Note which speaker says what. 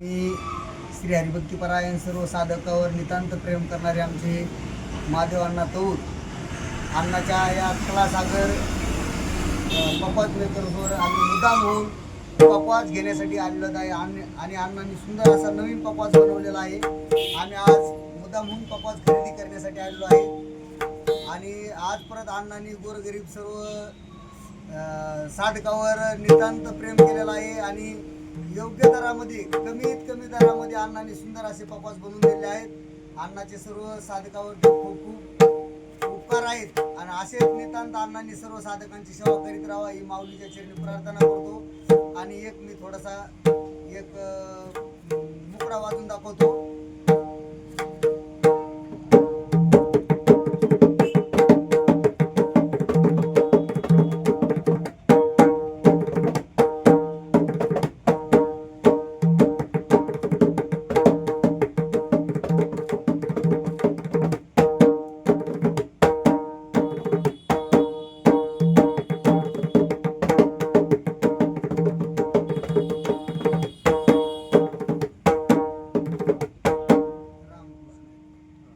Speaker 1: मी श्री हरिभक्तीपरायण सर्व साधकावर नितांत प्रेम करणारे आमचे महादेव अण्णा तौर अण्णाच्या या कलासागर पपाज मेकरवर आम्ही मुद्दाम होऊन पपाज घेण्यासाठी आलेलो आहे आणि अण्णांनी सुंदर असा नवीन पपाज बनवलेला आहे। आम्ही आज मुद्दाम होऊन पपाज खरेदी करण्यासाठी आलेलो आहे आणि आज परत अण्णांनी गोरगरीब सर्व साधकावर नितांत प्रेम केलेलं आहे आणि योग्य दरामध्ये कमीत कमी दरामध्ये अण्णांनी सुंदर असे पपाज बनवून दिले आहेत। अण्णाचे सर्व साधकावर खूप खूप उपकार आहेत आणि असेच नितांत अण्णांनी सर्व साधकांची सेवा करीत राहावा ही माऊलीच्या चरणी प्रार्थना करतो। आणि एक मी थोडासा मुकडा वाजून दाखवतो।